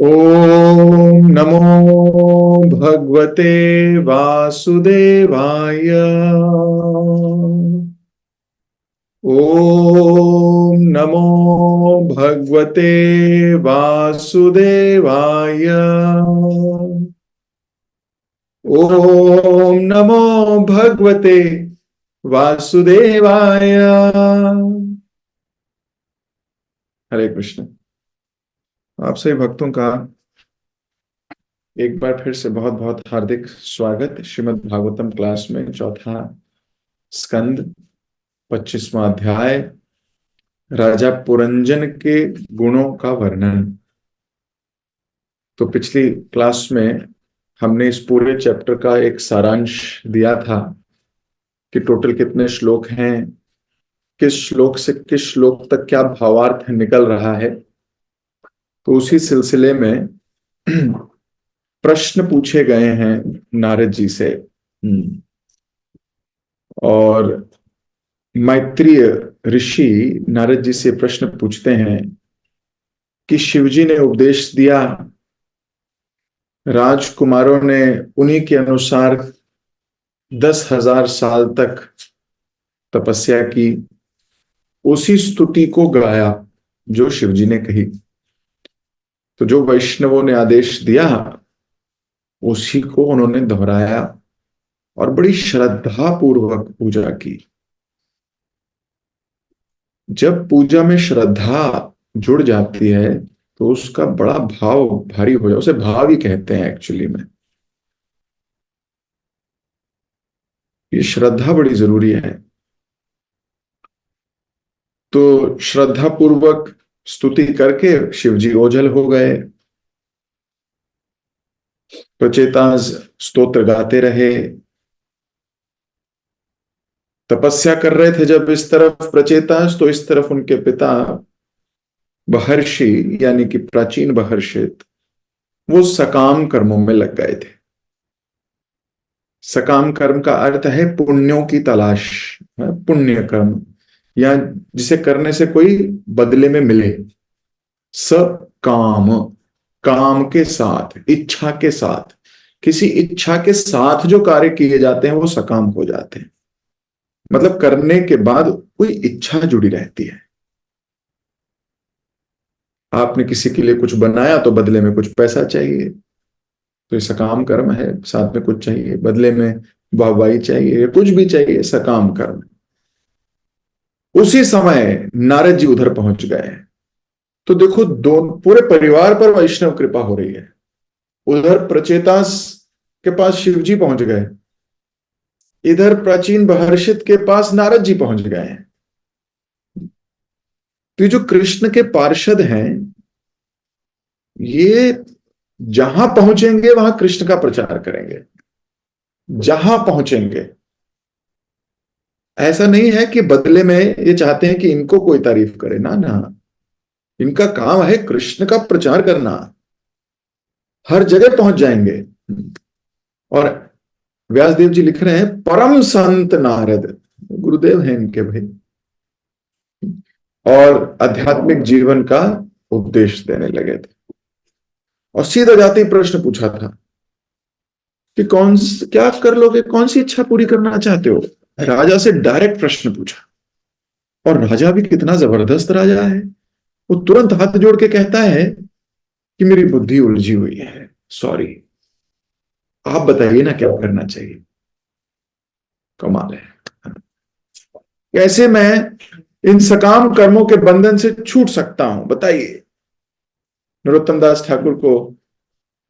ओम नमो भगवते वासुदेवाय। ओम नमो भगवते वासुदेवाय। ओम नमो भगवते वासुदेवाय। हरे कृष्ण। आप सभी भक्तों का एक बार फिर से बहुत बहुत हार्दिक स्वागत श्रीमद् भागवतम क्लास में। चौथा स्कंद 25वां अध्याय राजा पुरंजन के गुणों का वर्णन। तो पिछली क्लास में हमने इस पूरे चैप्टर का एक सारांश दिया था कि टोटल कितने श्लोक हैं, किस श्लोक से किस श्लोक तक क्या भावार्थ निकल रहा है। तो उसी सिलसिले में प्रश्न पूछे गए हैं नारद जी से। और मैत्रेय ऋषि नारद जी से प्रश्न पूछते हैं कि शिवजी ने उपदेश दिया, राजकुमारों ने उन्हीं के अनुसार 10,000 साल तक तपस्या की, उसी स्तुति को गाया जो शिवजी ने कही। तो जो वैष्णवों ने आदेश दिया उसी को उन्होंने दोहराया और बड़ी श्रद्धा पूर्वक पूजा की। जब पूजा में श्रद्धा जुड़ जाती है तो उसका बड़ा भाव भारी हो जाए, उसे भाव ही कहते हैं एक्चुअली में। ये श्रद्धा बड़ी जरूरी है। तो श्रद्धा पूर्वक स्तुति करके शिवजी ओझल हो गए। प्रचेताज स्तोत्र गाते रहे, तपस्या कर रहे थे। जब इस तरफ प्रचेताज तो इस तरफ उनके पिता महर्षि यानी कि प्राचीन महर्षित, वो सकाम कर्मों में लग गए थे। सकाम कर्म का अर्थ है पुण्यों की तलाश, पुण्य कर्म, या जिसे करने से कोई बदले में मिले। सकाम, काम के साथ, इच्छा के साथ, किसी इच्छा के साथ जो कार्य किए जाते हैं वो सकाम हो जाते हैं। मतलब करने के बाद कोई इच्छा जुड़ी रहती है। आपने किसी के लिए कुछ बनाया तो बदले में कुछ पैसा चाहिए, तो ये सकाम कर्म है। साथ में कुछ चाहिए, बदले में वाहवाही चाहिए, कुछ भी चाहिए, सकाम कर्म। उसी समय नारद जी उधर पहुंच गए। तो देखो, दोनों पूरे परिवार पर वैष्णव कृपा हो रही है। उधर प्रचेतास के पास शिवजी पहुंच गए, इधर प्राचीन महर्षित के पास नारद जी पहुंच गए हैं। तो ये जो कृष्ण के पार्षद हैं, ये जहां पहुंचेंगे वहां कृष्ण का प्रचार करेंगे। जहां पहुंचेंगे, ऐसा नहीं है कि बदले में ये चाहते हैं कि इनको कोई तारीफ करे, ना ना। इनका काम है कृष्ण का प्रचार करना। हर जगह पहुंच जाएंगे। और व्यासदेव जी लिख रहे हैं, परम संत नारद, गुरुदेव हैं इनके भाई, और आध्यात्मिक जीवन का उपदेश देने लगे थे। और सीधा जाते ही प्रश्न पूछा था कि क्या कर लोगे, कौन सी इच्छा पूरी करना चाहते हो। राजा से डायरेक्ट प्रश्न पूछा। और राजा भी कितना जबरदस्त राजा है, वो तुरंत हाथ जोड़ के कहता है कि मेरी बुद्धि उलझी हुई है, सॉरी, आप बताइए ना क्या करना चाहिए। कमाल है। कैसे मैं इन सकाम कर्मों के बंधन से छूट सकता हूं, बताइए। नरोत्तम दास ठाकुर को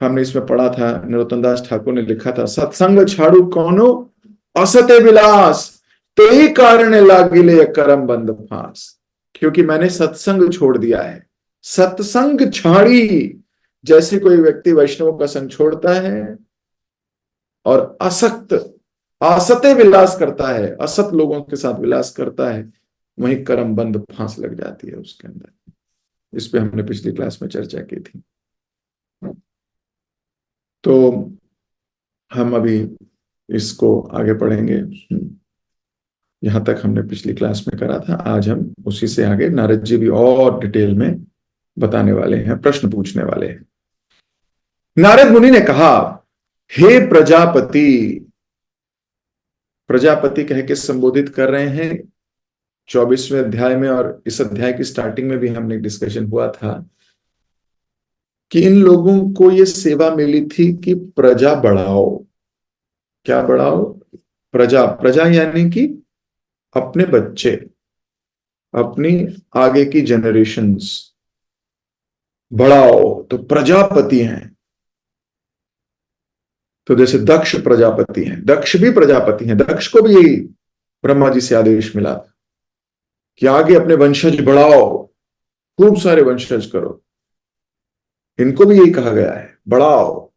हमने इसमें पढ़ा था। नरोत्तम दास ठाकुर ने लिखा था, सत्संग छाड़ू कौनो असते विलास, तो ही कारण लागिले करम बंद फांस। क्योंकि मैंने सत्संग छोड़ दिया है। सत्संग छाड़ी, जैसे कोई व्यक्ति वैष्णवों का संग छोड़ता है और असक्त असत्य विलास करता है, असत लोगों के साथ विलास करता है, वहीं कर्म बंद फांस लग जाती है उसके अंदर। इस पे हमने पिछली क्लास में चर्चा की थी। तो हम अभी इसको आगे पढ़ेंगे। यहां तक हमने पिछली क्लास में करा था। आज हम उसी से आगे, नारद जी भी और डिटेल में बताने वाले हैं, प्रश्न पूछने वाले हैं। नारद मुनि ने कहा, हे प्रजापति, प्रजापति कह के संबोधित कर रहे हैं 24वें अध्याय में, और इस अध्याय की स्टार्टिंग में भी हमने डिस्कशन हुआ था कि इन लोगों को ये सेवा मिली थी कि प्रजा बढ़ाओ। क्या बढ़ाओ? प्रजा। प्रजा यानी कि अपने बच्चे, अपनी आगे की जनरेशंस बढ़ाओ, तो प्रजापति हैं। तो जैसे दक्ष प्रजापति हैं, दक्ष भी प्रजापति हैं, दक्ष को भी यही ब्रह्मा जी से आदेश मिला था कि आगे अपने वंशज बढ़ाओ, खूब सारे वंशज करो। इनको भी यही कहा गया है, बढ़ाओ।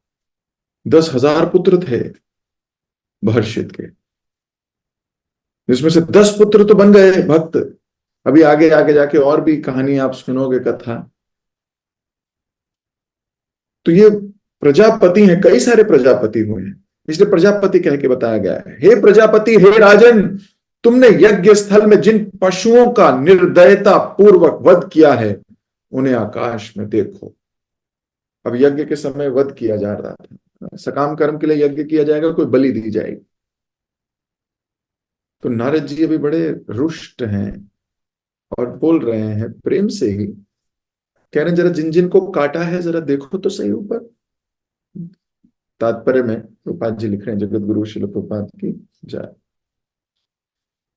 10,000 पुत्र थे महर्षित के, जिसमें से 10 पुत्र तो बन गए भक्त। अभी आगे आगे जाके और भी कहानी आप सुनोगे, कथा। तो ये प्रजापति हैं, कई सारे प्रजापति हुए हैं, इसलिए प्रजापति कह के बताया गया है। हे प्रजापति, हे राजन, तुमने यज्ञ स्थल में जिन पशुओं का निर्दयता पूर्वक वध किया है, उन्हें आकाश में देखो। अब यज्ञ के समय वध किया जा रहा था, सकाम कर्म के लिए यज्ञ किया जाएगा, कोई बलि दी जाएगी। तो नारद जी अभी बड़े रुष्ट हैं और बोल रहे हैं प्रेम से ही, कह रहे हैं जरा जिन जिन को काटा है जरा देखो तो सही ऊपर। तात्पर्य में प्रभुपाद जी लिख रहे हैं, जगत गुरु श्रील प्रभुपाद की जय।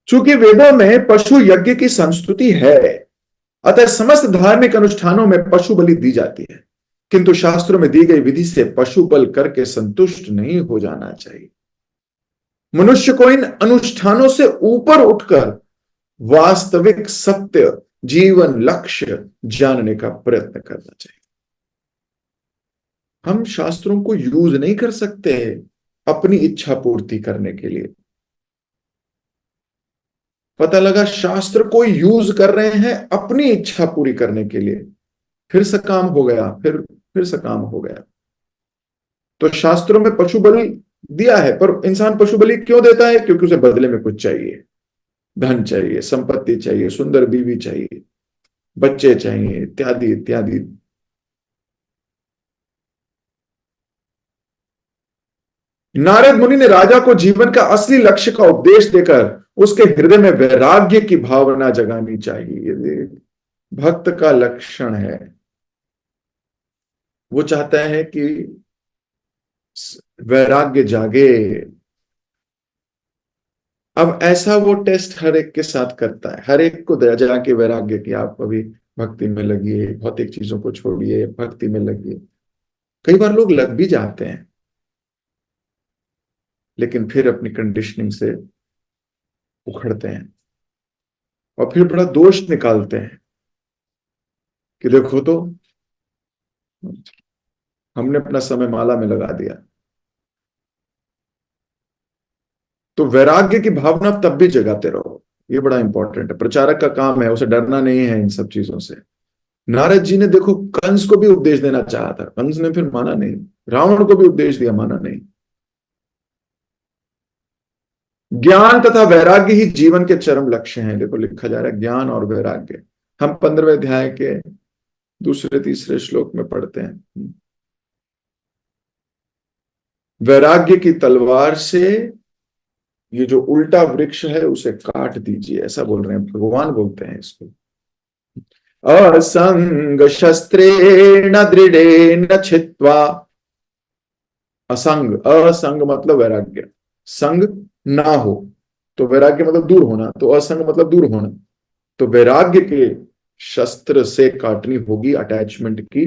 चूंकि वेदों में पशु यज्ञ की संस्तुति है, अतः समस्त धार्मिक अनुष्ठानों में पशु बलि दी जाती है, किंतु शास्त्रों में दी गई विधि से पशु बल करके संतुष्ट नहीं हो जाना चाहिए। मनुष्य को इन अनुष्ठानों से ऊपर उठकर वास्तविक सत्य जीवन लक्ष्य जानने का प्रयत्न करना चाहिए। हम शास्त्रों को यूज नहीं कर सकते अपनी इच्छा पूर्ति करने के लिए। पता लगा शास्त्र को यूज कर रहे हैं अपनी इच्छा पूरी करने के लिए, फिर से काम हो गया, फिर से काम हो गया। तो शास्त्रों में पशु बलि दिया है, पर इंसान पशु बलि क्यों देता है? क्योंकि उसे बदले में कुछ चाहिए, धन चाहिए, संपत्ति चाहिए, सुंदर बीवी चाहिए, बच्चे चाहिए, इत्यादि इत्यादि। नारद मुनि ने राजा को जीवन का असली लक्ष्य का उपदेश देकर उसके हृदय में वैराग्य की भावना जगानी चाहिए। ये भक्त का लक्षण है। वो चाहता है कि वैराग्य जागे। अब ऐसा वो टेस्ट हर एक के साथ करता है, हर एक को जाके वैराग्य की आप अभी भक्ति में लगिए, भौतिक चीजों को छोड़िए, भक्ति में लगिए। कई बार लोग लग भी जाते हैं, लेकिन फिर अपनी कंडीशनिंग से उखड़ते हैं और फिर बड़ा दोष निकालते हैं कि देखो तो हमने अपना समय माला में लगा दिया। तो वैराग्य की भावना तब भी जगाते रहो, ये बड़ा इंपॉर्टेंट है। प्रचारक का काम है, उसे डरना नहीं है इन सब चीजों से। नारद जी ने देखो कंस को भी उपदेश देना चाहा था, कंस ने फिर माना नहीं। रावण को भी उपदेश दिया, माना नहीं। ज्ञान तथा वैराग्य ही जीवन के चरम लक्ष्य हैं। देखो लिखा जा रहा है ज्ञान और वैराग्य। हम 15वें अध्याय के दूसरे तीसरे श्लोक में पढ़ते हैं, वैराग्य की तलवार से ये जो उल्टा वृक्ष है उसे काट दीजिए, ऐसा बोल रहे हैं भगवान, बोलते हैं इसको। असंग शस्त्रेण दृढ़ेन छित्त्वा। असंग, असंग मतलब वैराग्य, संग ना हो तो वैराग्य मतलब दूर होना, तो असंग मतलब दूर होना। तो वैराग्य के शस्त्र से काटनी होगी अटैचमेंट की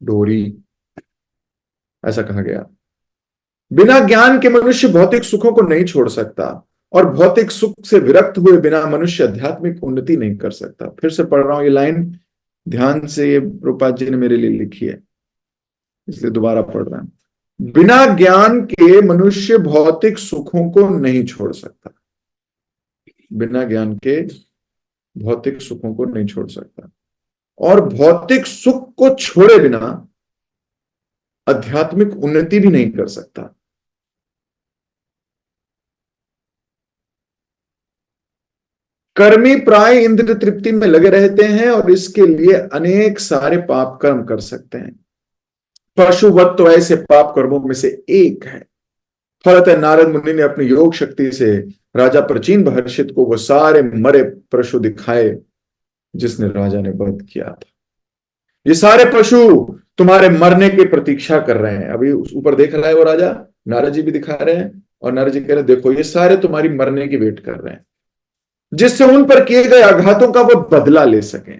डोरी, ऐसा कहा गया। बिना ज्ञान के मनुष्य भौतिक सुखों को नहीं छोड़ सकता, और भौतिक सुख से विरक्त हुए बिना मनुष्य आध्यात्मिक उन्नति नहीं कर सकता। फिर से पढ़ रहा हूं ये लाइन, ध्यान से, ये प्रभुपाद जी ने मेरे लिए लिखी है इसलिए दोबारा पढ़ रहा हूं। बिना ज्ञान के मनुष्य भौतिक सुखों को नहीं छोड़ सकता, बिना ज्ञान के भौतिक सुखों को नहीं छोड़ सकता, और भौतिक सुख को छोड़े बिना आध्यात्मिक उन्नति भी नहीं कर सकता। कर्मी प्राय इंद्रिय तृप्ति में लगे रहते हैं और इसके लिए अनेक सारे पाप कर्म कर सकते हैं, पशुवत तो ऐसे पाप कर्मों में से एक है। फलतः नारद मुनि ने अपनी योग शक्ति से राजा प्राचीन महर्षित को वो सारे मरे पशु दिखाए जिसने राजा ने वध किया था। ये सारे पशु तुम्हारे मरने की प्रतीक्षा कर रहे हैं। अभी ऊपर देख रहा है वो राजा, नारद जी भी दिखा रहे हैं, और नारद जी कह रहे हैं देखो ये सारे तुम्हारी मरने की वेट कर रहे हैं, जिससे उन पर किए गए आघातों का वो बदला ले सकें।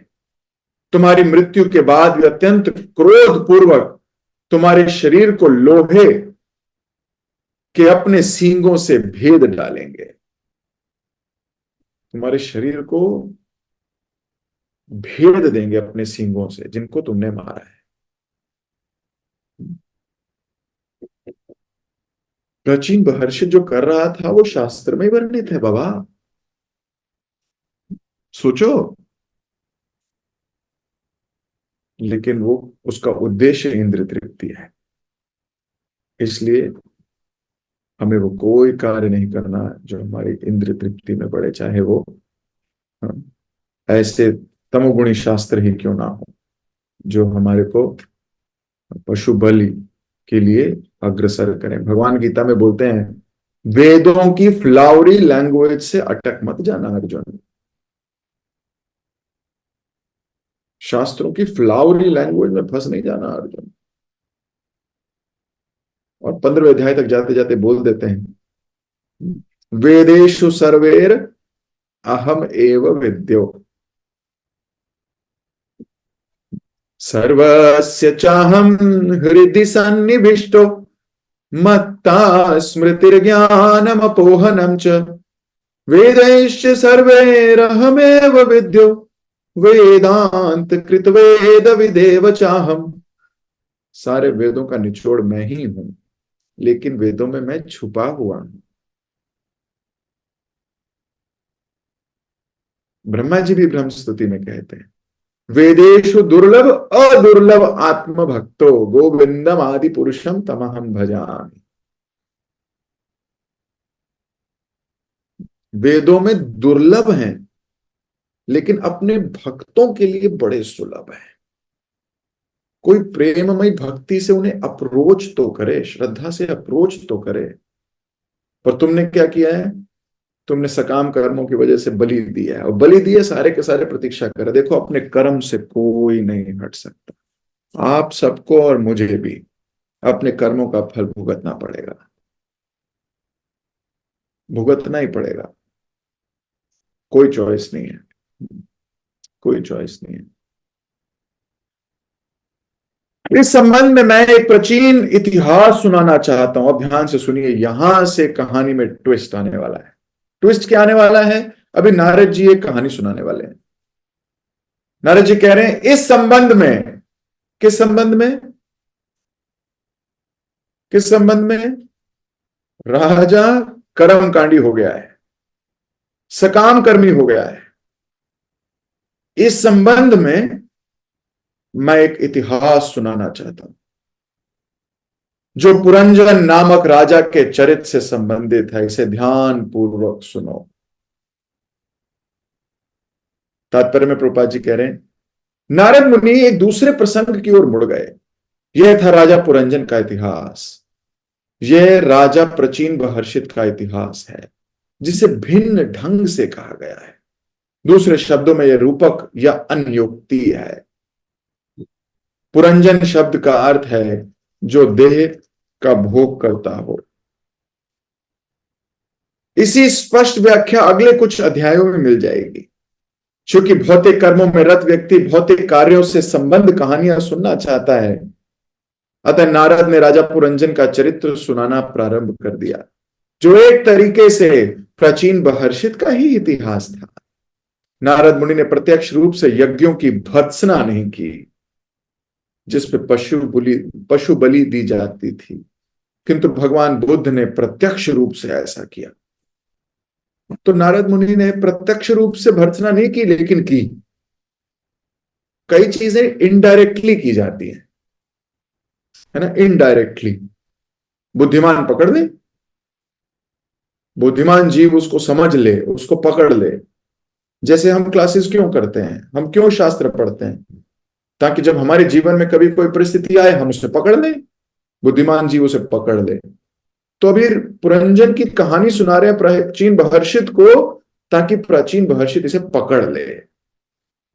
तुम्हारी मृत्यु के बाद वे अत्यंत क्रोध पूर्वक तुम्हारे शरीर को लोहे के अपने सींगों से भेद डालेंगे। तुम्हारे शरीर को भेद देंगे अपने सींगों से जिनको तुमने मारा है। प्राचीन महर्षि जो कर रहा था वो शास्त्र में वर्णित है बाबा, सोचो। लेकिन वो उसका उद्देश्य इंद्र तृप्ति है, इसलिए हमें वो कोई कार्य नहीं करना जो हमारी इंद्र तृप्ति में पड़े, चाहे वो ऐसे तमोगुणी शास्त्र ही क्यों ना हो जो हमारे को पशु बलि के लिए अग्रसर करें। भगवान गीता में बोलते हैं वेदों की फ्लावरी लैंग्वेज से अटक मत जाना अर्जुन। शास्त्रों की फ्लावरी लैंग्वेज में फंस नहीं जाना अर्जुन। और 15वें अध्याय तक जाते जाते बोल देते हैं वेदेषु सर्वेर अहम एव विद्यो सर्वस्य चाहम हृदि सन्निविष्टो मत्ता स्मृतिर्ज्ञानम अपोहनम च वेदैश्च सर्वैरहमेव विद्यो वेदांत कृत वेद विदेव चाहम। सारे वेदों का निचोड़ मैं ही हूं, लेकिन वेदों में मैं छुपा हुआ हूं। ब्रह्मा जी भी ब्रह्म स्तुति में कहते हैं वेदेषु दुर्लभ अदुर्लभ आत्म भक्तो गोविंदम आदि पुरुषम तमहम भजामि। वेदों में दुर्लभ हैं लेकिन अपने भक्तों के लिए बड़े सुलभ हैं। कोई प्रेममयी भक्ति से उन्हें अप्रोच तो करे, श्रद्धा से अप्रोच तो करे। पर तुमने क्या किया है? तुमने सकाम कर्मों की वजह से बलि दिया है, और बलि दिए सारे के सारे प्रतीक्षा करे। देखो अपने कर्म से कोई नहीं हट सकता। आप सबको और मुझे भी अपने कर्मों का फल भुगतना पड़ेगा, भुगतना ही पड़ेगा। कोई चॉइस नहीं है, कोई चॉइस नहीं है। इस संबंध में मैं एक प्राचीन इतिहास सुनाना चाहता हूं। अब ध्यान से सुनिए, यहां से कहानी में ट्विस्ट आने वाला है। ट्विस्ट क्या आने वाला है? अभी नारद जी एक कहानी सुनाने वाले हैं। नारद जी कह रहे हैं इस संबंध में, किस संबंध में? किस संबंध में? राजा कर्मकांडी हो गया है, सकाम कर्मी हो गया है। इस संबंध में मैं एक इतिहास सुनाना चाहता हूं जो पुरंजन नामक राजा के चरित्र से संबंधित है। इसे ध्यान पूर्वक सुनो। तात्पर्य में प्रभुपाद जी कह रहे हैं नारद मुनि एक दूसरे प्रसंग की ओर मुड़ गए। यह था राजा पुरंजन का इतिहास। यह राजा प्राचीन महर्षित का इतिहास है जिसे भिन्न ढंग से कहा गया है। दूसरे शब्दों में यह रूपक या अन्योक्ति है। पुरंजन शब्द का अर्थ है जो देह का भोग करता हो। इसी स्पष्ट व्याख्या अगले कुछ अध्यायों में मिल जाएगी। क्योंकि भौतिक कर्मों में रत व्यक्ति भौतिक कार्यों से संबंध कहानियां सुनना चाहता है, अतः नारद ने राजा पुरंजन का चरित्र सुनाना प्रारंभ कर दिया, जो एक तरीके से प्राचीन महर्षित का ही इतिहास था। नारद मुनि ने प्रत्यक्ष रूप से यज्ञों की भर्त्सना नहीं की जिसपे पशु बलि दी जाती थी, किंतु भगवान बुद्ध ने प्रत्यक्ष रूप से ऐसा किया। तो नारद मुनि ने प्रत्यक्ष रूप से भर्त्सना नहीं की, लेकिन की। कई चीजें इनडायरेक्टली की जाती है ना, इनडायरेक्टली। बुद्धिमान पकड़ ले, बुद्धिमान जीव उसको समझ ले, उसको पकड़ ले। जैसे हम क्लासेस क्यों करते हैं, हम क्यों शास्त्र पढ़ते हैं? ताकि जब हमारे जीवन में कभी कोई परिस्थिति आए हम उसे पकड़ लें, बुद्धिमान जीव उसे पकड़ ले। तो अभी पुरंजन की कहानी सुना रहे हैं प्राचीन महर्षित को, ताकि प्राचीन महर्षित इसे पकड़ ले।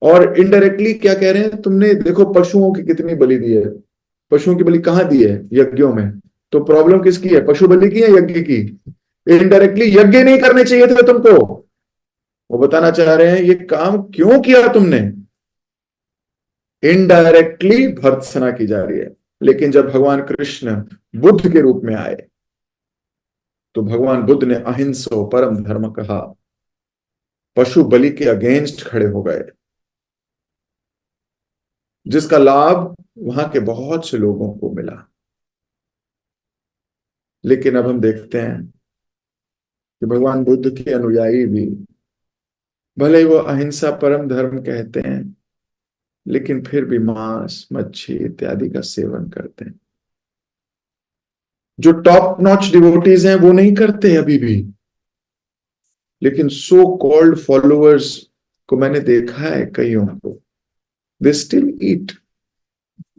और इनडायरेक्टली क्या कह रहे हैं, तुमने देखो पशुओं की कितनी बलि दी है, पशुओं की बलि कहाँ दी है, यज्ञों में। तो प्रॉब्लम किसकी है, पशु बलि की है यज्ञ की? इनडायरेक्टली यज्ञ नहीं करने चाहिए थे तुमको। वो बताना चाह रहे हैं ये काम क्यों किया तुमने। इनडायरेक्टली भर्त्सना की जा रही है। लेकिन जब भगवान कृष्ण बुद्ध के रूप में आए तो भगवान बुद्ध ने अहिंसा परम धर्म कहा, पशु बलि के अगेंस्ट खड़े हो गए, जिसका लाभ वहां के बहुत से लोगों को मिला। लेकिन अब हम देखते हैं कि भगवान बुद्ध के अनुयायी भी, भले ही वो अहिंसा परम धर्म कहते हैं, लेकिन फिर भी मांस मच्छी इत्यादि का सेवन करते हैं। जो टॉप नॉच डिवोटीज हैं वो नहीं करते अभी भी, लेकिन सो कॉल्ड फॉलोअर्स को मैंने देखा है कईयों को, they still eat,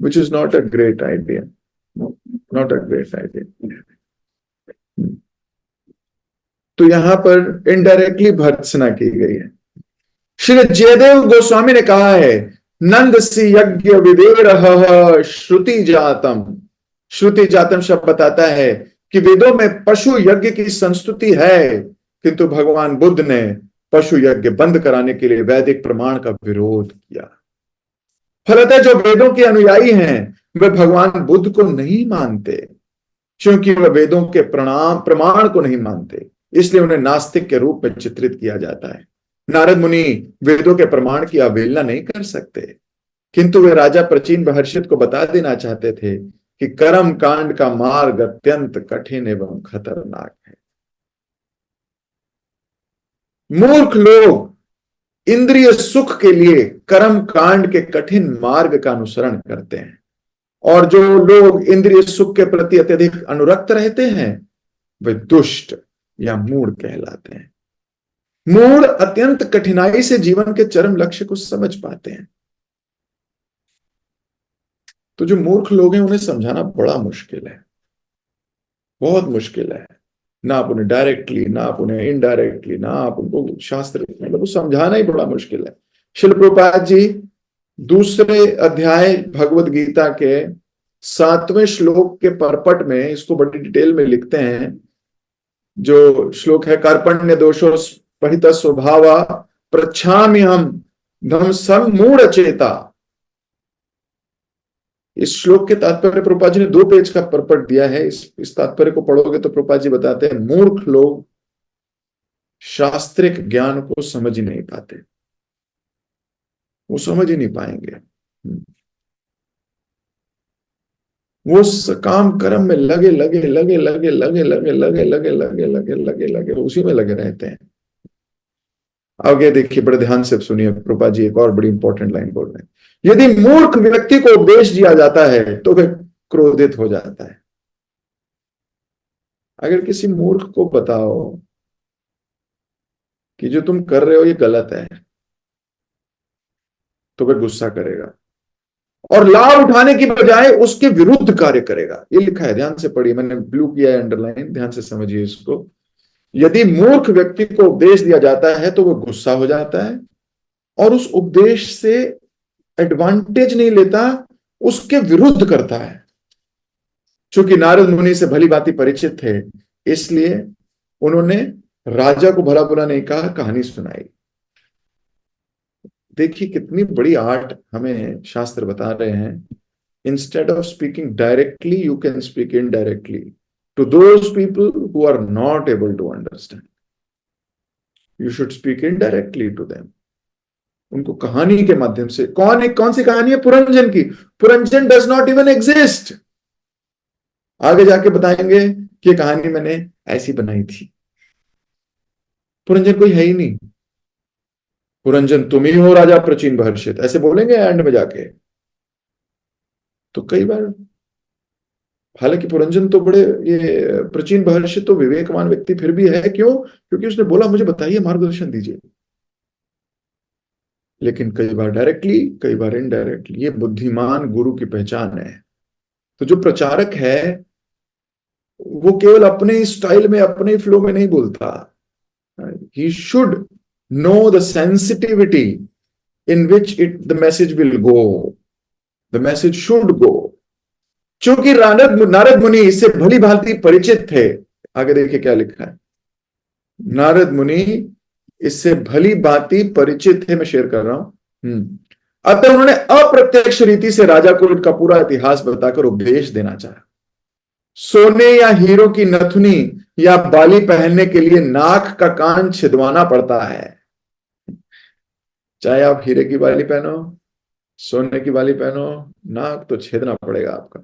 which is not a great idea, not a great idea. तो यहां पर इनडायरेक्टली भर्त्सना की गई है। श्री जयदेव गोस्वामी ने कहा है, नंद सी यज्ञ विदेर श्रुति जातम। श्रुति जातम शब्द बताता है कि वेदों में पशु यज्ञ की संस्तुति है, किंतु भगवान बुद्ध ने पशु यज्ञ बंद कराने के लिए वैदिक प्रमाण का विरोध किया। फलतः जो वेदों के अनुयायी हैं वे भगवान बुद्ध को नहीं मानते, क्योंकि वह वेदों के प्रमाण को नहीं मानते, इसलिए उन्हें नास्तिक के रूप में चित्रित किया जाता है। नारद मुनि वेदों के प्रमाण की अवहेलना नहीं कर सकते, किंतु वे राजा प्राचीन महर्षित को बता देना चाहते थे कि कर्म कांड का मार्ग अत्यंत कठिन एवं खतरनाक है। मूर्ख लोग इंद्रिय सुख के लिए कर्म कांड के कठिन मार्ग का अनुसरण करते हैं, और जो लोग इंद्रिय सुख के प्रति अत्यधिक अनुरक्त रहते हैं वे दुष्ट या मूढ़ कहलाते हैं। मूढ़ अत्यंत कठिनाई से जीवन के चरम लक्ष्य को समझ पाते हैं। तो जो मूर्ख लोग हैं उन्हें समझाना बड़ा मुश्किल है, बहुत मुश्किल है। ना आप उन्हें डायरेक्टली, ना आप उन्हें इनडायरेक्टली, ना आप उनको शास्त्र मतलब वो समझाना ही बड़ा मुश्किल है। शिल प्रभुपाद जी दूसरे अध्याय भगवत गीता के 7वें श्लोक के परपट में इसको बड़ी डिटेल में लिखते हैं। जो श्लोक है, कार्पण्य दोषो पहित स्वभावा प्रच्छाम्य हम धम सम मूढ़ चेता। इस श्लोक के तात्पर्य प्रभुपाद जी ने 2 पेज का परपट दिया है। इस तात्पर्य को पढ़ोगे तो प्रभुपाद जी बताते हैं मूर्ख लोग शास्त्रिक ज्ञान को समझ ही नहीं पाते, वो समझ ही नहीं पाएंगे। वो काम कर्म में लगे लगे लगे लगे लगे लगे लगे लगे लगे लगे लगे लगे उसी में लगे रहते हैं। आगे देखिए, बड़े ध्यान से सुनिए, प्रभुपाद जी एक और बड़ी इंपॉर्टेंट लाइन बोल रहे हैं। यदि मूर्ख व्यक्ति को उपदेश दिया जाता है तो वह क्रोधित हो जाता है। अगर किसी मूर्ख को बताओ कि जो तुम कर रहे हो ये गलत है, तो वह गुस्सा करेगा और लाभ उठाने की बजाय उसके विरुद्ध कार्य करेगा। ये लिखा है, ध्यान से पढ़िए, मैंने ब्लू किया है अंडरलाइन, ध्यान से समझिए इसको। यदि मूर्ख व्यक्ति को उपदेश दिया जाता है तो वह गुस्सा हो जाता है और उस उपदेश से एडवांटेज नहीं लेता, उसके विरुद्ध करता है। चूंकि नारद मुनि से भली भांति परिचित थे, इसलिए उन्होंने राजा को भला बुरा नहीं कहा, कहानी सुनाई। देखिए कितनी बड़ी आर्ट हमें शास्त्र बता रहे हैं। Instead of speaking directly you can speak indirectly to those people who are not able to understand. You should speak indirectly to them. उनको कहानी के माध्यम से, कौन सी कहानी है? पुरंजन की। Puranjan does not even exist. आगे जाके बताएंगे कि ये कहानी मैंने ऐसी बनाई थी। पुरंजन कोई है ही नहीं। पुरंजन तुम ही हो राजा प्राचीन महर्षित, ऐसे बोलेंगे एंड में जाके। तो कई बार, हालांकि पुरंजन तो बड़े, ये प्राचीन महर्षित तो विवेकवान व्यक्ति फिर भी है। क्यों? क्योंकि उसने बोला मुझे बताइए, मार्गदर्शन दीजिए। लेकिन कई बार डायरेक्टली, कई बार इनडायरेक्टली। ये बुद्धिमान गुरु की पहचान है। तो जो प्रचारक है वो केवल अपने स्टाइल में, अपने फ्लो में नहीं बोलता। He should know the sensitivity in which it the message will go. The message should go. क्योंकि नारद नारद मुनि इससे भली भांति परिचित थे। आगे देखिए क्या लिखा है। नारद मुनि इससे भली भांति परिचित थे, मैं शेयर कर रहा हूं। अतः उन्होंने अप्रत्यक्ष रीति से राजा को इनका पूरा इतिहास बताकर उपदेश देना चाहा। सोने या हीरो की नथुनी या बाली पहनने के लिए नाक का कान छिदवाना पड़ता है। चाहे आप हीरे की बाली पहनो, सोने की बाली पहनो, नाक तो छेदना पड़ेगा आपका।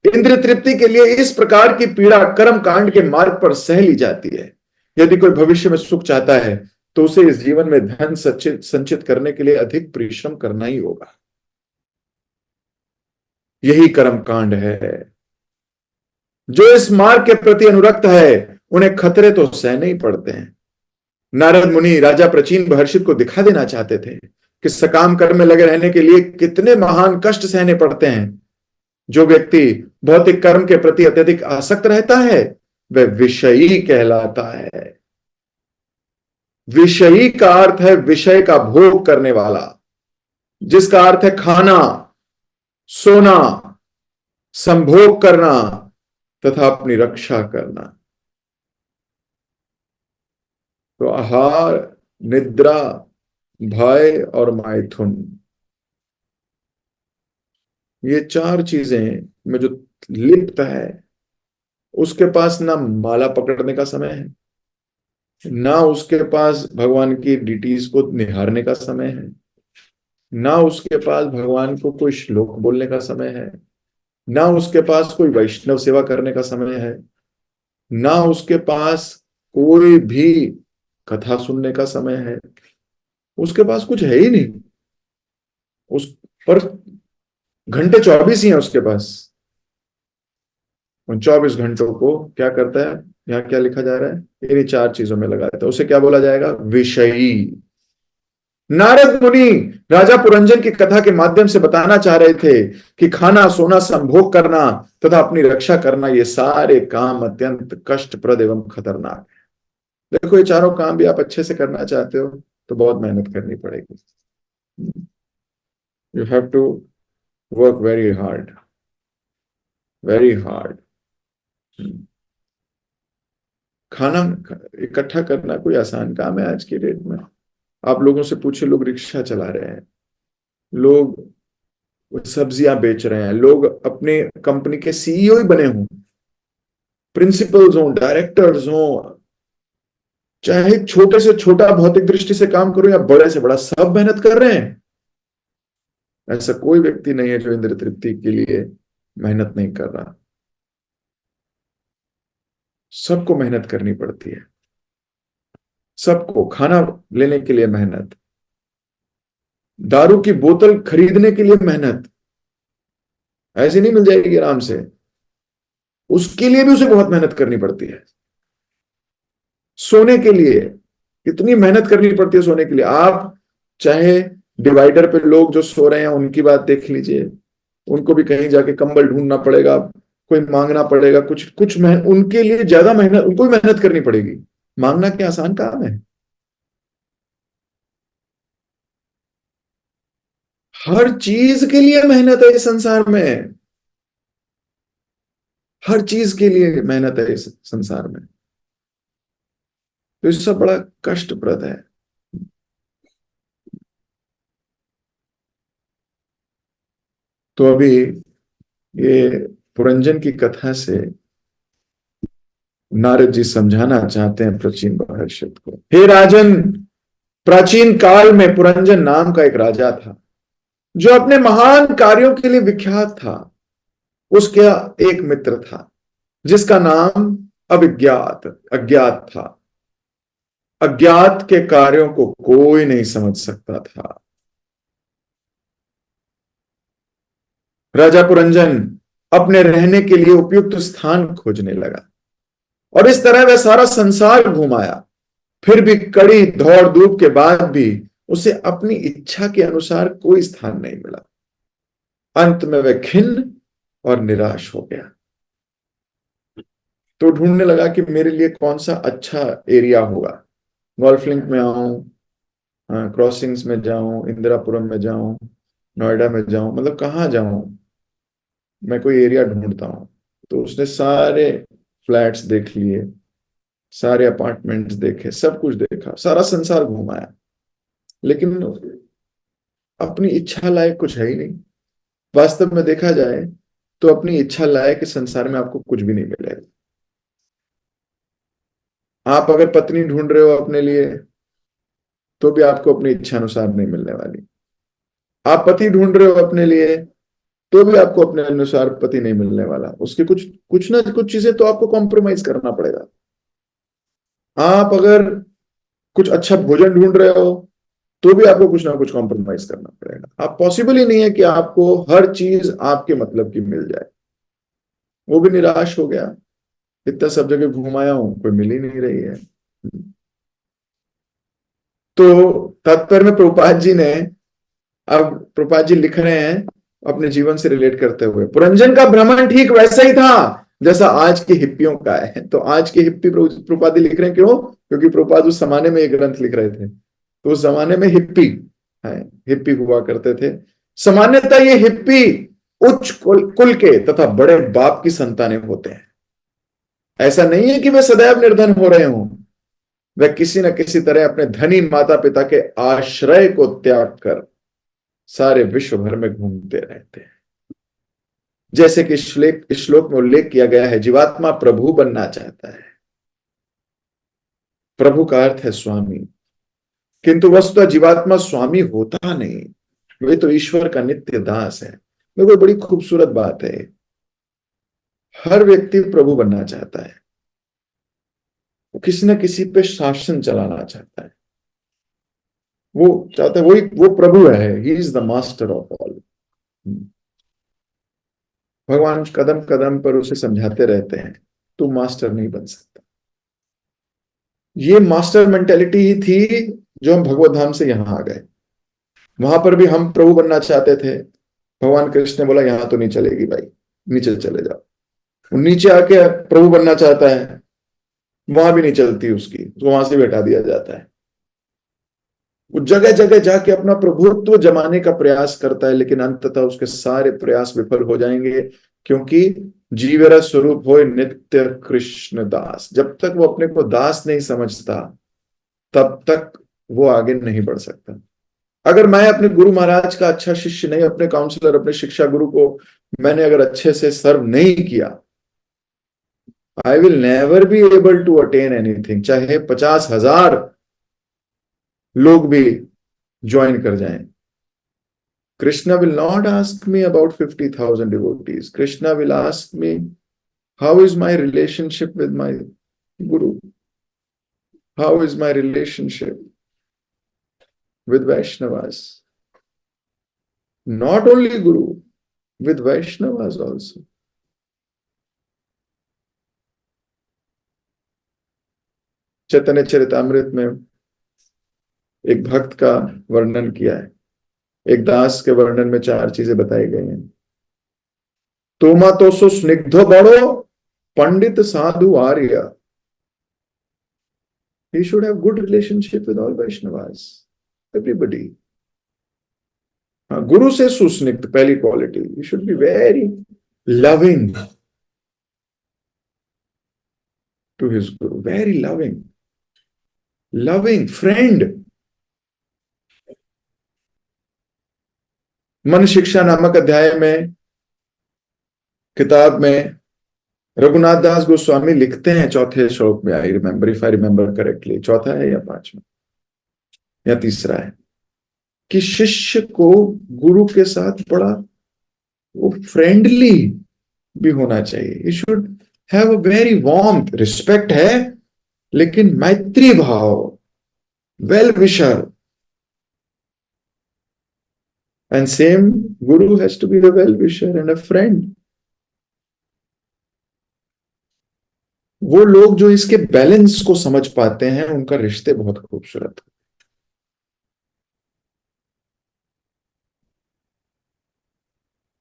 इंद्र तृप्ति के लिए इस प्रकार की पीड़ा कर्म कांड के मार्ग पर सह ली जाती है। यदि कोई भविष्य में सुख चाहता है तो उसे इस जीवन में धन संचित करने के लिए अधिक परिश्रम करना ही होगा। यही कर्म कांड है। जो इस मार्ग के प्रति अनुरक्त है उन्हें खतरे तो सहने ही पड़ते हैं। नारद मुनि राजा प्राचीन महर्षि को दिखा देना चाहते थे कि सकाम कर्म में लगे रहने के लिए कितने महान कष्ट सहने पड़ते हैं। जो व्यक्ति भौतिक कर्म के प्रति अत्यधिक आसक्त रहता है वह विषयी कहलाता है। विषयी का अर्थ है विषय का भोग करने वाला, जिसका अर्थ है खाना, सोना, संभोग करना तथा अपनी रक्षा करना। तो आहार, निद्रा, भय और मैथुन, ये चार चीजें में जो लिप्त है उसके पास ना माला पकड़ने का समय है, ना उसके पास भगवान की डिटीज को निहारने का समय है, ना उसके पास भगवान को कोई श्लोक बोलने का समय है, ना उसके पास कोई वैष्णव सेवा करने का समय है, ना उसके पास कोई भी कथा सुनने का समय है। उसके पास कुछ है ही नहीं। उस पर घंटे 24 ही हैं उसके पास। उन 24 घंटों को क्या करता है, यहां क्या लिखा जा रहा है, इन्हीं चार चीजों में लगाता है। उसे क्या बोला जाएगा, विषयी। नारद मुनि राजा पुरंजन की कथा के माध्यम से बताना चाह रहे थे कि खाना, सोना, संभोग करना तथा अपनी रक्षा करना, ये सारे काम अत्यंत कष्टप्रद एवं खतरनाक है। देखो, ये चारों काम भी आप अच्छे से करना चाहते हो तो बहुत मेहनत करनी पड़ेगी। You have to work very hard, very hard. खाना इकट्ठा करना कोई आसान काम है आज की डेट में। आप लोगों से पूछे, लोग रिक्शा चला रहे हैं, लोग सब्जियां बेच रहे हैं, लोग अपने कंपनी के सीईओ ही बने हों, प्रिंसिपल्स हों, डायरेक्टर्स हों, चाहे छोटे से छोटा भौतिक दृष्टि से काम करो या बड़े से बड़ा, सब मेहनत कर रहे हैं। ऐसा कोई व्यक्ति नहीं है जो इंद्र तृप्ति के लिए मेहनत नहीं कर रहा। सबको मेहनत करनी पड़ती है। सबको खाना लेने के लिए मेहनत, दारू की बोतल खरीदने के लिए मेहनत, ऐसे नहीं मिल जाएगी आराम से, उसके लिए भी उसे बहुत मेहनत करनी पड़ती है। सोने के लिए इतनी मेहनत करनी पड़ती है। सोने के लिए आप चाहे डिवाइडर पे लोग जो सो रहे हैं उनकी बात देख लीजिए, उनको भी कहीं जाके कंबल ढूंढना पड़ेगा, कोई मांगना पड़ेगा, कुछ कुछ उनके लिए ज्यादा मेहनत, उनको भी मेहनत करनी पड़ेगी। मांगना क्या आसान काम है? हर चीज के लिए मेहनत है इस संसार में। हर चीज के लिए मेहनत है इस संसार में। तो ये सब बड़ा कष्टप्रद है। तो अभी ये पुरंजन की कथा से नारद जी समझाना चाहते हैं प्राचीन महर्षि को। हे राजन, प्राचीन काल में पुरंजन नाम का एक राजा था जो अपने महान कार्यों के लिए विख्यात था। उसका एक मित्र था जिसका नाम अज्ञात था। अज्ञात के कार्यों को कोई नहीं समझ सकता था। राजा पुरंजन अपने रहने के लिए उपयुक्त स्थान खोजने लगा और इस तरह वह सारा संसार घुमाया। फिर भी कड़ी दौड़ धूप के बाद भी उसे अपनी इच्छा के अनुसार कोई स्थान नहीं मिला। अंत में वह खिन्न और निराश हो गया। तो ढूंढने लगा कि मेरे लिए कौन सा अच्छा एरिया होगा। गोल्फ लिंक में आऊं, क्रॉसिंग्स में जाऊं, इंदिरापुरम में जाऊं, नोएडा में जाऊं, मतलब कहाँ जाऊं, मैं कोई एरिया ढूंढता हूं। तो उसने सारे फ्लैट्स देख लिए, सारे अपार्टमेंट्स देखे, सब कुछ देखा, सारा संसार घुमाया, लेकिन अपनी इच्छा लायक कुछ है ही नहीं। वास्तव में देखा जाए तो अपनी इच्छा लायक इस संसार में आपको कुछ भी नहीं मिलेगा। आप अगर पत्नी ढूंढ रहे हो अपने लिए, तो भी आपको अपनी इच्छा अनुसार नहीं मिलने वाली। आप पति ढूंढ रहे हो अपने लिए, तो भी आपको अपने अनुसार पति नहीं मिलने वाला। उसके कुछ कुछ ना कुछ चीजें तो आपको कॉम्प्रोमाइज करना पड़ेगा। आप अगर कुछ अच्छा भोजन ढूंढ रहे हो, तो भी आपको कुछ ना कुछ कॉम्प्रोमाइज करना पड़ेगा। आप पॉसिबल ही नहीं है कि आपको हर चीज आपके मतलब की मिल जाए। वो भी निराश हो गया, इतना सब जगह घुमाया हूं, कोई मिल ही नहीं रही है। तो तात्पर्य में प्रभुपाद जी ने, अब प्रभुपाद जी लिख रहे हैं अपने जीवन से रिलेट करते हुए, पुरंजन का भ्रमण ठीक वैसा ही था जैसा आज के हिप्पियों का है। तो आज के हिप्पी प्रभुपाद जी लिख रहे हैं, क्यों? क्योंकि प्रभुपाद उस जमाने में एक ग्रंथ लिख रहे थे, तो उस जमाने में हिप्पी है, हिप्पी हुआ करते थे। सामान्यतः ये हिप्पी उच्च कुल के तथा बड़े बाप की संतानें होते हैं। ऐसा नहीं है कि वे सदैव निर्धन हो रहे हों। वे किसी न किसी तरह अपने धनी माता पिता के आश्रय को त्याग कर सारे विश्व भर में घूमते रहते हैं। जैसे कि श्लोक में उल्लेख किया गया है, जीवात्मा प्रभु बनना चाहता है। प्रभु का अर्थ है स्वामी, किंतु वस्तुतः जीवात्मा स्वामी होता नहीं, वे तो ईश्वर का नित्य दास है। देखो बड़ी खूबसूरत बात है। हर व्यक्ति प्रभु बनना चाहता है, वो किसी न किसी पे शासन चलाना चाहता है। वो चाहता है, वही वो प्रभु है, he is the master of all. भगवान कदम कदम पर उसे समझाते रहते हैं, तू मास्टर नहीं बन सकता। ये मास्टर मेंटेलिटी ही थी जो हम भगवत धाम से यहां आ गए। वहां पर भी हम प्रभु बनना चाहते थे। भगवान कृष्ण ने बोला यहां तो नहीं चलेगी भाई, नीचे चले जाओ। वो नीचे आके प्रभु बनना चाहता है, वहां भी नहीं चलती उसकी, तो वहां से भी हटा दिया जाता है। वो जगह जगह जाके अपना प्रभुत्व जमाने का प्रयास करता है, लेकिन अंततः उसके सारे प्रयास विफल हो जाएंगे, क्योंकि जीवेरा स्वरूप हो नित्य कृष्ण दास। जब तक वो अपने को दास नहीं समझता, तब तक वो आगे नहीं बढ़ सकता। अगर मैं अपने गुरु महाराज का अच्छा शिष्य नहीं, अपने काउंसलर, अपने शिक्षा गुरु को मैंने अगर अच्छे से सर्व नहीं किया, I will never be able to attain anything. चाहे 50,000 लोग भी ज्वाइन कर जाएं, Krishna will not ask me about 50,000 devotees. Krishna will ask me, how is my relationship with my Guru? How is my relationship with Vaishnavas? Not only Guru, with Vaishnavas also. चैतन्य चरितामृत में एक भक्त का वर्णन किया है। एक दास के वर्णन में 4 चीजें बताई गई हैं। तोमा तो सो स्निग्ध बड़ो पंडित साधु आर्य। He should have good relationship with all Vaishnavas, everybody. गुरु से सुस्निग्ध पहली quality, you should be very loving to his guru, very loving, loving friend. मन शिक्षा नामक अध्याय में, किताब में रघुनाथ दास गोस्वामी लिखते हैं, चौथे श्लोक में, I remember, if I remember correctly, चौथा है या 5वां या तीसरा है, कि शिष्य को गुरु के साथ बड़ा वो फ्रेंडली भी होना चाहिए। You should have a very warm respect है, लेकिन मैत्री भाव, well wisher. And same guru has to be a well wisher and a friend. वो लोग जो इसके बैलेंस को समझ पाते हैं, उनका रिश्ते बहुत खूबसूरत।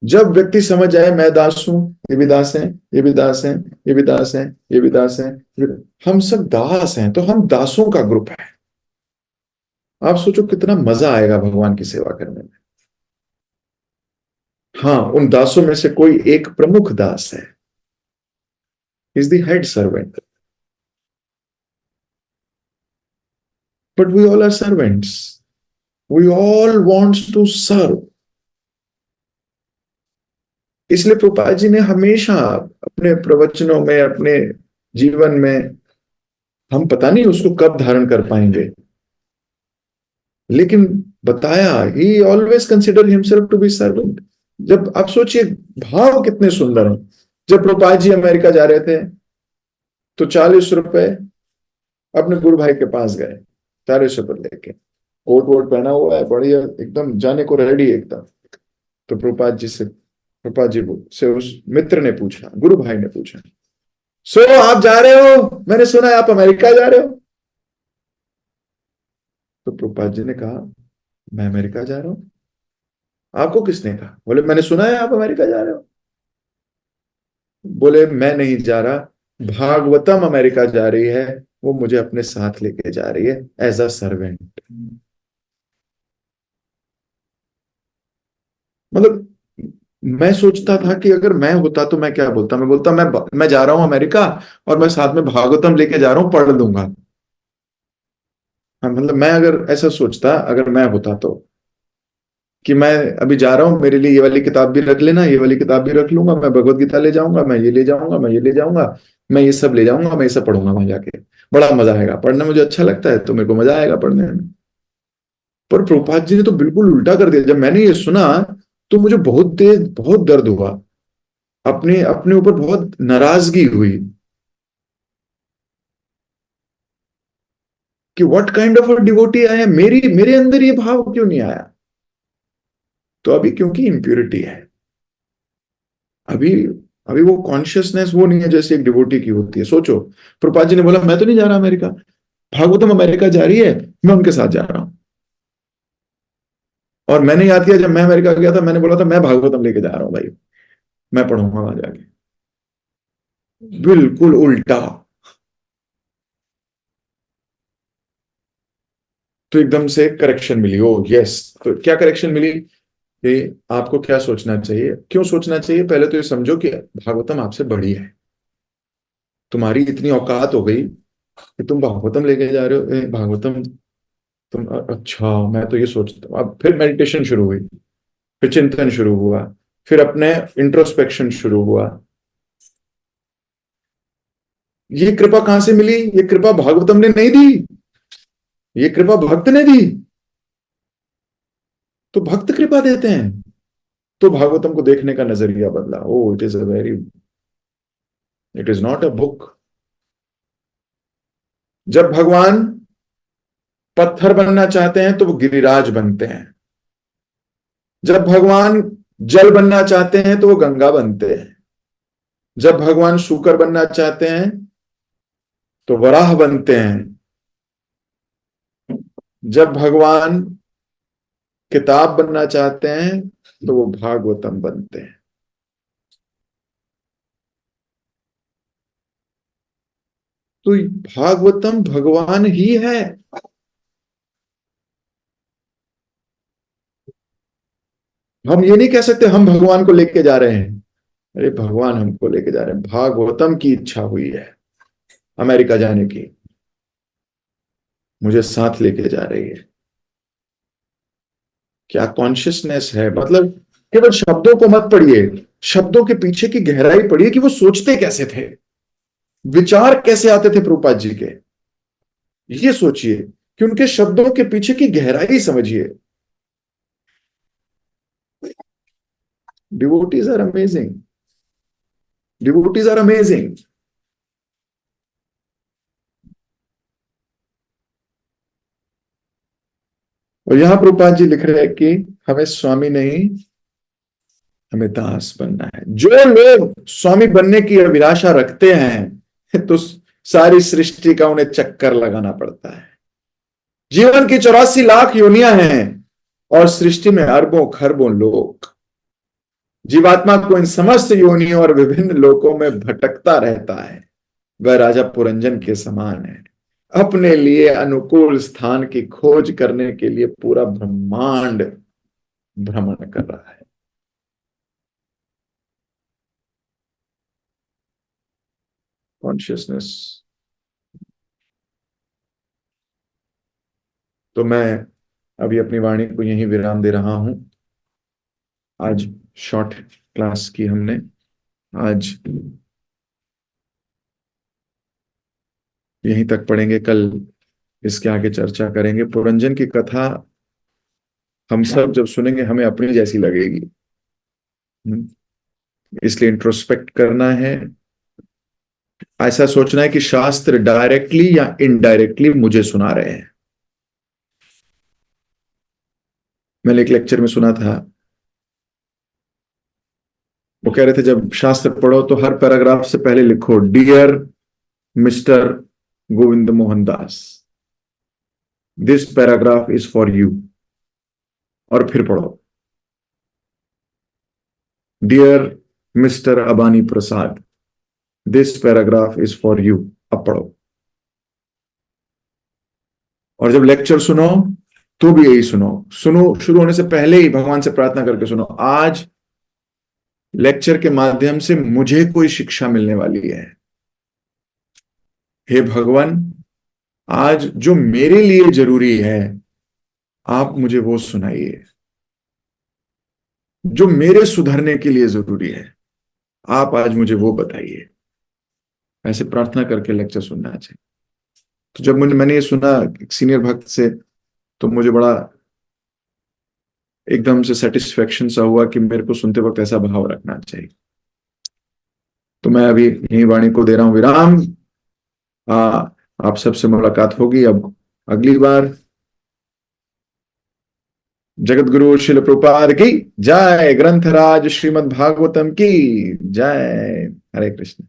जब व्यक्ति समझ जाए मैं दास हूं, ये भी दास है, ये भी दास है, ये भी दास है, ये भी दास है, हम सब दास हैं, तो हम दासों का ग्रुप है। आप सोचो कितना मजा आएगा भगवान की सेवा करने में। हाँ, उन दासों में से कोई एक प्रमुख दास है, is the head servant, but we all are servants, we all wants to serve. इसलिए प्रभुपाद जी ने हमेशा अपने प्रवचनों में, अपने जीवन में, हम पता नहीं उसको कब धारण कर पाएंगे, लेकिन बताया he always consider himself to be servant. जब आप सोचिए भाव कितने सुंदर हैं। जब प्रभुपाद जी अमेरिका जा रहे थे तो 40 रुपए अपने गुरु भाई के पास गए, 40 रुपए लेके, कोट वोट पहना हुआ है, बढ़िया एकदम, जाने को रेडी एकदम। तो प्रभुपाद जी से उस मित्र ने पूछा, गुरु भाई ने पूछा, सो आप जा रहे हो, मैंने सुना है आप अमेरिका जा रहे हो। तो प्रभुपाद जी ने कहा, मैं अमेरिका जा रहा हूं? आपको किसने कहा? बोले मैंने सुना है आप अमेरिका जा रहे हो। बोले मैं नहीं जा रहा, भागवतम अमेरिका जा रही है, वो मुझे अपने साथ लेके जा रही है एज अ सर्वेंट। मतलब मैं सोचता था कि अगर मैं होता तो मैं क्या बोलता, मैं बोलता मैं जा रहा हूं अमेरिका और मैं साथ में भागवतम लेके जा रहा हूं, पढ़ लूंगा। हाँ, मतलब मैं अगर ऐसा सोचता, अगर मैं होता तो, कि मैं अभी जा रहा हूँ, मेरे लिए ये वाली किताब भी रख लेना, ये वाली किताब भी रख लूंगा, मैं भगवत गीता ले जाऊंगा, मैं ये ले जाऊंगा, मैं ये ले जाऊंगा, मैं ये सब ले जाऊंगा, मैं ये सब पढ़ूंगा वहां जाके, बड़ा मजा आएगा, पढ़ना मुझे अच्छा लगता है तो मेरे को मजा आएगा पढ़ने में। पर प्रभुपाद जी ने तो बिल्कुल उल्टा कर दिया। जब मैंने ये सुना तो मुझे बहुत तेज, बहुत दर्द हुआ, अपने अपने ऊपर बहुत नाराजगी हुई कि what kind of a devotee आया, मेरी मेरे अंदर ये भाव क्यों नहीं आया। तो अभी क्योंकि इम्प्योरिटी है, अभी अभी वो कॉन्शियसनेस वो नहीं है जैसे एक डिवोटी की होती है। सोचो, प्रभुपाद जी ने बोला मैं तो नहीं जा रहा अमेरिका, भागवतम अमेरिका जा रही है, मैं उनके साथ जा रहा हूं। और मैंने याद किया, जब मैं अमेरिका गया था मैंने बोला था मैं भागवतम लेके जा रहा हूं भाई, मैं पढ़ूंगा वहां जाके। बिल्कुल उल्टा। तो एकदम से करेक्शन मिली, ओ यस। तो क्या करेक्शन मिली कि आपको क्या सोचना चाहिए, क्यों सोचना चाहिए? पहले तो ये समझो कि भागवतम आपसे बड़ी है, तुम्हारी इतनी औकात हो गई कि तुम भागवतम लेके जा रहे हो। भागवतम, तुम अच्छा, मैं तो ये सोचता हूँ। अब फिर मेडिटेशन शुरू हुई, फिर चिंतन शुरू हुआ, फिर अपने इंट्रोस्पेक्शन शुरू हुआ। ये कृपा कहां से मिली? ये कृपा भागवतम ने नहीं दी, ये कृपा भक्त ने दी। तो भक्त कृपा देते हैं, तो भागवतम को देखने का नजरिया बदला। Oh it is a very, it is not a book. जब भगवान पत्थर बनना चाहते हैं तो वो गिरिराज बनते हैं, जब भगवान जल बनना चाहते हैं तो वो गंगा बनते हैं, जब भगवान शूकर बनना चाहते हैं तो वराह बनते हैं, जब भगवान किताब बनना चाहते हैं तो वो भागवतम बनते हैं। तो भागवतम भगवान ही है। हम ये नहीं कह सकते हम भगवान को लेके जा रहे हैं। अरे भगवान हमको लेके जा रहे हैं, भागवतम की इच्छा हुई है अमेरिका जाने की, मुझे साथ लेके जा रही है। क्या कॉन्शियसनेस है! मतलब केवल शब्दों को मत पढ़िए, शब्दों के पीछे की गहराई पढ़िए कि वो सोचते कैसे थे, विचार कैसे आते थे प्रभुपाद जी के। ये सोचिए कि उनके शब्दों के पीछे की गहराई समझिए। Devotees are amazing, devotees are amazing. और यहां प्रभुपाद जी लिख रहे हैं कि हमें स्वामी नहीं, हमें दास बनना है। जो लोग स्वामी बनने की अभिलाषा रखते हैं तो सारी सृष्टि का उन्हें चक्कर लगाना पड़ता है। जीवन की 84 लाख योनियां हैं और सृष्टि में अरबों खरबों लोग। जीवात्मा को इन समस्त योनियों और विभिन्न लोकों में भटकता रहता है, वह राजा पुरंजन के समान है। अपने लिए अनुकूल स्थान की खोज करने के लिए पूरा ब्रह्मांड भ्रमण कर रहा है। कॉन्शियसनेस। तो मैं अभी अपनी वाणी को यहीं विराम दे रहा हूं। आज शॉर्ट क्लास की हमने। आज यहीं तक पढ़ेंगे, कल इसके आगे चर्चा करेंगे। पुरंजन की कथा हम सब जब सुनेंगे हमें अपनी जैसी लगेगी। इसलिए इंट्रोस्पेक्ट करना है, ऐसा सोचना है कि शास्त्र डायरेक्टली या इनडायरेक्टली मुझे सुना रहे हैं। मैंने एक लेक्चर में सुना था, वो कह रहे थे जब शास्त्र पढ़ो तो हर पैराग्राफ से पहले लिखो dear mister Govind Mohan Das, this paragraph is for you, और फिर पढ़ो dear mister Abani Prasad, this paragraph is for you. अब पढ़ो। और जब लेक्चर सुनो तो भी यही सुनो। सुनो, शुरू होने से पहले ही भगवान से प्रार्थना करके सुनो, आज लेक्चर के माध्यम से मुझे कोई शिक्षा मिलने वाली है। हे भगवान, आज जो मेरे लिए जरूरी है आप मुझे वो सुनाइए, जो मेरे सुधरने के लिए जरूरी है आप आज मुझे वो बताइए। ऐसे प्रार्थना करके लेक्चर सुनना चाहिए। तो जब मैंने ये सुना एक सीनियर भक्त से, तो मुझे बड़ा एकदम से सेटिस्फेक्शन सा हुआ कि मेरे को सुनते वक्त ऐसा भाव रखना चाहिए। तो मैं अभी यही वाणी को दे रहा हूं विराम। आप सबसे मुलाकात होगी अब अगली बार। जगत गुरु शिल प्रभुपाद की जय, ग्रंथराज श्रीमद् भागवतम की जय। हरे कृष्ण।